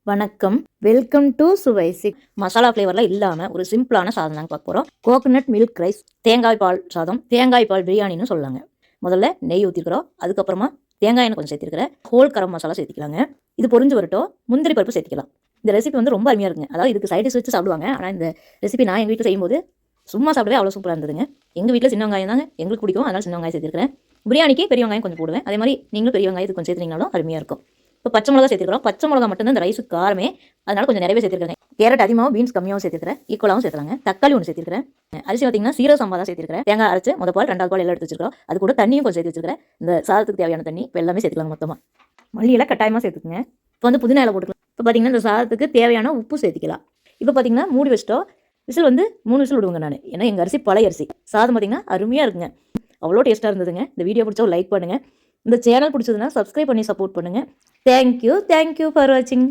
வணக்கம், welcome to சுவைசிக். Masala ஃப்ளேவரில் இல்லாமல் ஒரு சிம்பிளான சாதம் தாங்க பார்க்க போகிறோம். கோகனட் மில்க் ரைஸ், தேங்காய் பால் சாதம், தேங்காய் பால் பிரியாணின்னு சொல்லலாங்க. முதல்ல நெய் ஊற்றிருக்கிறோம், அதுக்கப்புறமா தேங்காய் எண்ணெய் கொஞ்சம் சேர்த்துக்கிறேன், ஹோல் கரம் மசாலா சேர்த்துக்கலாங்க. இது பொரிஞ்சு வரட்டும், முந்திரி பருப்பு சேர்த்துக்கலாம். இந்த ரெசிபி வந்து ரொம்ப அருமையாக இருக்குங்க. அதாவது இதுக்கு சைடிஷ் வச்சு சாப்பிடுவாங்க. ஆனால் இந்த ரெசிபி நான் எங்கள் வீட்டில் செய்யும்போது சும்மா சாப்பிடவே அவ்வளோ சூப்பராக இருந்ததுங்க. எங்கள் வீட்டில் சின்ன வெங்காயம் தாங்க எங்களுக்கு பிடிக்கும், அதனால் சின்ன வெங்காயம் சேர்த்துக்கிறேன். பிரியாணிக்கு பெரிய வெங்காயம் கொஞ்சம் போடுவேன். அதே மாதிரி நீங்களும் பெரிய வெங்காயம் கொஞ்சம் சேர்த்துனீங்கனாலும் அருமையாக இருக்கும். இப்போ பச்சை மிளகா சேர்த்துக்கிறோம். பச்சை மிளகா மட்டும்தான் இந்த ரைஸுக்கு காரமே, அதனால கொஞ்சம் நிறையவே சேர்த்துருக்கேன். கேரட் அதிகமாகவும் பீன்ஸ் கம்மியாகவும் சேர்த்துக்கிறேன், ஈக்குவலாகவும் சேர்த்துறாங்க. தக்காளி ஒன்று சேர்த்துக்கிறேன். அரிசி பார்த்தீங்கன்னா சீரக சம்பா தான் சேர்த்துக்கிறேன். தேங்காய் அரைச்சு முதல் பால் ரெண்டாவது பால் எல்லாம் எடுத்து வச்சிருக்கோம். அது கூட தண்ணியும் கொஞ்சம் சேர்த்து வச்சிருக்கிறேன். இந்த சாதத்துக்கு தேவையான தண்ணி இப்போ எல்லாமே சேர்த்துக்கலாம். மொத்தமாக மல்லியெல்லாம் கட்டாயமாக சேர்த்துக்குங்க. இப்போ வந்து புதினா இலை போட்டுக்கலாம். இப்போ பார்த்தீங்கன்னா இந்த சாதத்துக்கு தேவையான உப்பு சேர்த்துக்கலாம். இப்போ பார்த்தீங்கன்னா மூடி வச்சிட்டோம். விசில் வந்து 3 விசில் விடுவேங்க நான். ஏன்னா எங்கள் அரிசி பழைய அரிசி. சாதம் பார்த்தீங்கன்னா அருமையாக இருக்குங்க, அவ்வளோ டேஸ்ட்டாக இருந்ததுங்க. இந்த வீடியோ பிடிச்சா லைக் பண்ணுங்கள். இந்த சேனல் பிடிச்சதுன்னா சப்ஸ்கிரைப் பண்ணி சப்போர்ட் பண்ணுங்கள். தேங்க்யூ ஃபார் வாட்சிங்.